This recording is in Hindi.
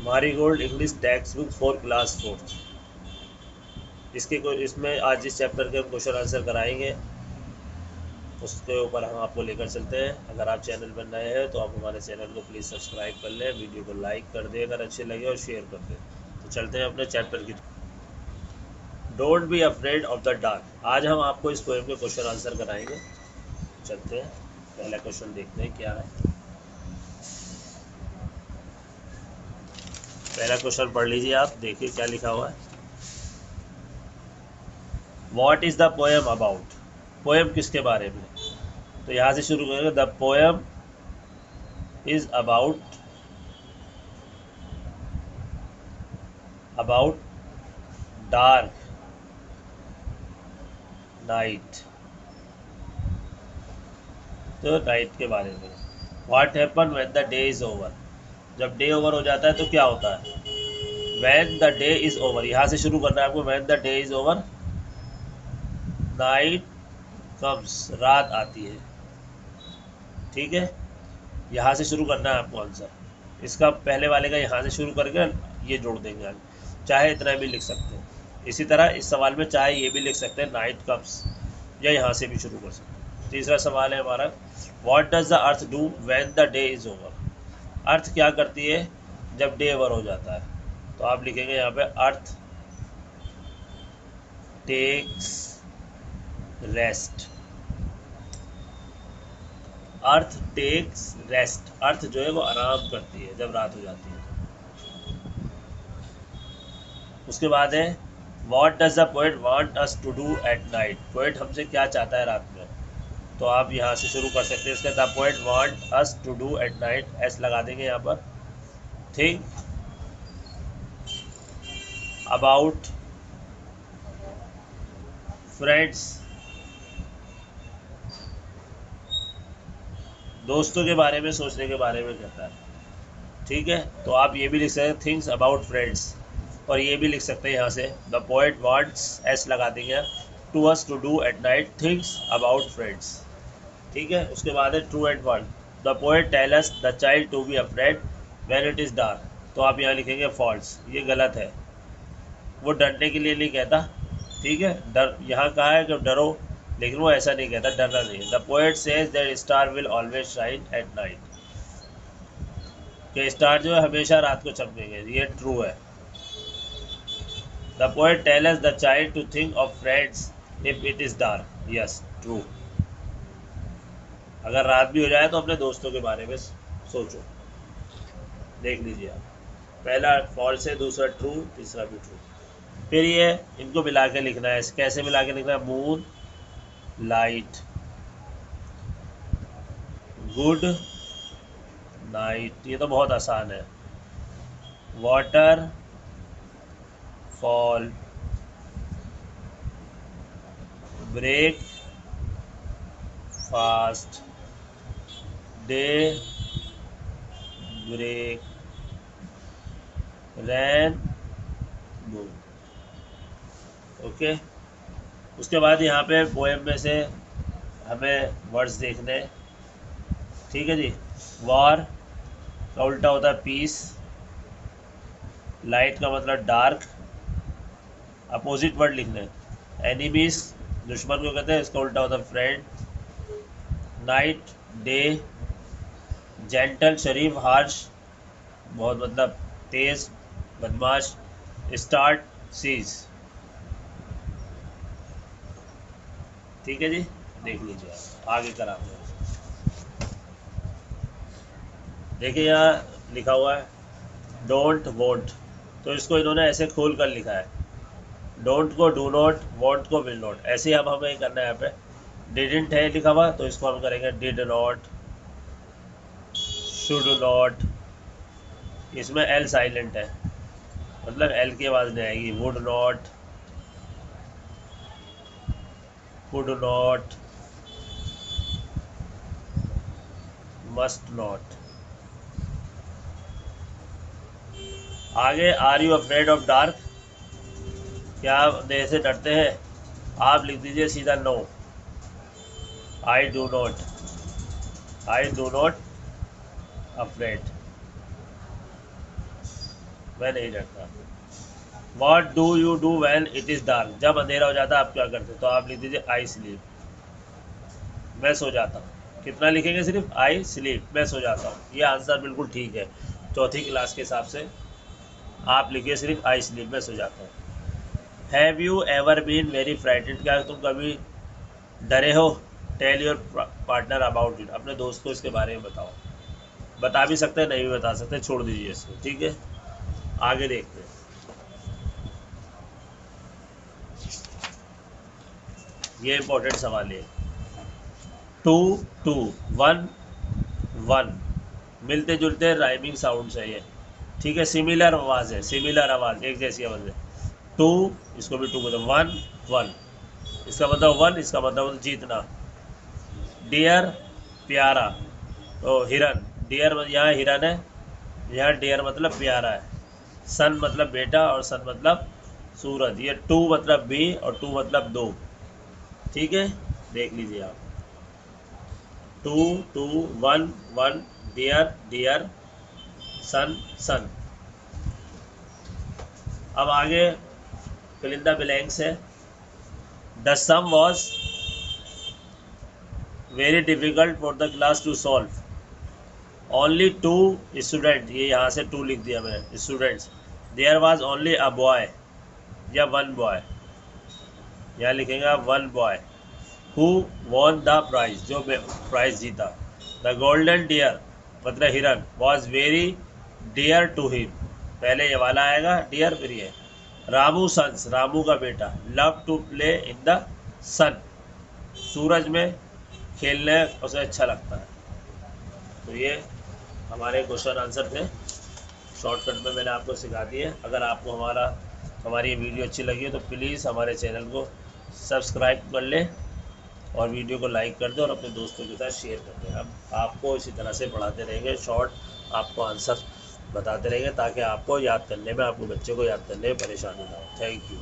Marigold English text book for class 4। इसमें आज जिस चैप्टर के हम क्वेश्चन आंसर कराएंगे उसके ऊपर हम आपको लेकर चलते हैं। अगर आप चैनल पर नए हैं तो आप हमारे चैनल को प्लीज़ सब्सक्राइब कर लें, वीडियो को लाइक कर दें अगर अच्छे लगे और शेयर कर दें। तो चलते हैं अपने चैप्टर की। Don't be afraid of the dark. आज हम आपको इस पोएम के क्वेश्चन आंसर कराएंगे। चलते हैं, पहला क्वेश्चन देखते हैं क्या है। पहला क्वेश्चन पढ़ लीजिए आप, देखिए क्या लिखा हुआ है। What is the poem about. Poem किसके बारे में। तो यहाँ से शुरू करेंगे। The poem is about dark night. तो नाइट के बारे में। What happen when the day is over. जब डे ओवर हो जाता है तो क्या होता है। When the day is over, यहाँ से शुरू करना है आपको। When the day is over night comes, रात आती है। ठीक है, यहाँ से शुरू करना है आपको आंसर। इसका पहले वाले का यहाँ से शुरू करके ये जोड़ देंगे आगे। चाहे इतना भी लिख सकते हैं। इसी तरह इस सवाल में चाहे ये भी लिख सकते हैं नाइट कम्स, या यहाँ से भी शुरू कर सकते हैं। तीसरा सवाल है हमारा, what does the earth do when the day is over. Earth क्या करती है जब डे ओवर हो जाता है। तो आप लिखेंगे यहाँ पे earth takes rest. Earth takes rest, earth जो है वो आराम करती है जब रात हो जाती है। उसके बाद है what does the poet want us to do at night. Poet हमसे क्या चाहता है रात में। तो आप यहाँ से शुरू कर सकते हैं। इसका the poet want us to do at night, S लगा देंगे यहाँ पर। थिंक अबाउट फ्रेंड्स, दोस्तों के बारे में सोचने के बारे में कहता है। ठीक है, तो आप ये भी लिख सकते हैं थिंग्स अबाउट फ्रेंड्स, और ये भी लिख सकते हैं यहाँ से द पोएट वांट्स, एस लगा देंगे, to us to do at night things about friends. ठीक है, उसके बाद है true and false. The poet tell us the child to be afraid when it is dark. तो आप यहाँ लिखेंगे फॉल्स, ये गलत है। वो डरने के लिए नहीं कहता। ठीक है, डर यहाँ कहा है कि डरो, लेकिन वो ऐसा नहीं कहता, डरना नहीं। The poet says that star will always shine at night, कि स्टार जो है हमेशा रात को चमकेंगे, ये ट्रू है। The poet tell us the child to think of friends if it is dark, yes true. अगर रात भी हो जाए तो अपने दोस्तों के बारे में सोचो। देख लीजिए आप, पहला फॉल्स है, दूसरा ट्रू, तीसरा भी ट्रू। फिर ये इनको मिला के लिखना है। कैसे मिला के लिखना है। मून लाइट, गुड नाइट, ये तो बहुत आसान है। Waterfall, breakfast, daybreak, rain moon. Okay, उसके बाद यहाँ पे पोएम में से हमें वर्ड्स देखने। ठीक है जी। वॉर का उल्टा होता है पीस, लाइट का मतलब डार्क, अपोजिट वर्ड लिखने। एनिमीज दुश्मन को कहते हैं, इसका उल्टा होता है फ्रेंड। नाइट डे, जेंटल शरीफ, हार्श बहुत मतलब तेज बदमाश, स्टार्ट सीज। ठीक है जी, देख लीजिए आप आगे कराते हैं। देखिए यहाँ लिखा हुआ है डोंट वॉन्ट, तो इसको इन्होंने ऐसे खोल कर लिखा है। डोंट को डू नॉट, वॉन्ट को विल नॉट, ऐसे ही अब हमें करना है। यहाँ पे डिडंट है लिखा हुआ, तो इसको हम करेंगे डिड नॉट, शुड नॉट। इसमें एल साइलेंट है, मतलब एल की आवाज़ नहीं आएगी। Would not, could not, must not. आगे are you afraid of dark, क्या आप अंधेरे से डरते हैं। आप लिख दीजिए सीधा no, I do not, I do not afraid. मैं नहीं डरता। What do you do when it is dark, जब अंधेरा हो जाता है आप क्या करते? तो आप लिख दीजिए आई स्लीप, मैं सो जाता हूँ। कितना लिखेंगे? सिर्फ आई स्लीप, मैं सो जाता हूँ। ये आंसर बिल्कुल ठीक है चौथी क्लास के हिसाब से। आप लिखिए सिर्फ आई स्लीप, मैं सो जाता हूँ। Have you ever been very frightened, क्या तुम कभी डरे हो? Tell your partner about it, अपने दोस्त को इसके बारे में बताओ। बता भी सकते हैं, नहीं भी बता सकते, छोड़ दीजिए इसको, ठीक है। आगे देखते हैं। ये इंपॉर्टेंट सवाल है। 2 2 1 1 मिलते जुलते राइमिंग साउंड्स है ये, ठीक है। सिमिलर आवाज़ है, सिमिलर आवाज़, एक जैसी आवाज़ है। 2, इसको भी 2 बोलते हैं। 1 1, इसका मतलब 1, इसका मतलब जीतना। डियर, प्यारा, तो हिरन, डियर यहाँ हिरन है, यहाँ डियर मतलब प्यारा है। सन मतलब बेटा और सन मतलब सूरज। ये 2 मतलब भी और 2 मतलब 2, ठीक है। देख लीजिए आप। 2 2 1 1, डियर डियर, सन सन। अब आगे फिल इन द ब्लैंक्स है। The sum was very difficult for the class to solve, only 2 student, ये यहाँ से 2 लिख दिया मैंने, students. There was only a boy या 1 बॉय, यहाँ लिखेंगे आप 1 boy. Who won the prize, जो प्राइज जीता। द गोल्डन डियर मतलब हिरन, was very dear to him, पहले ये वाला आएगा डियर, फिर ये। रामू सन्स, रामू का बेटा, love to play in the sun, सूरज में खेलने उसे अच्छा लगता है। तो ये हमारे क्वेश्चन आंसर थे, शॉर्टकट में मैंने आपको सिखा दिए। अगर आपको हमारी ये वीडियो अच्छी लगी है तो प्लीज़ हमारे चैनल को सब्सक्राइब कर लें और वीडियो को लाइक कर दें और अपने दोस्तों के साथ शेयर कर दें। हम आपको इसी तरह से पढ़ाते रहेंगे, शॉर्ट आपको आंसर बताते रहेंगे ताकि आपको याद करने में, आपको बच्चे को याद करने में परेशानी ना हो। Thank you.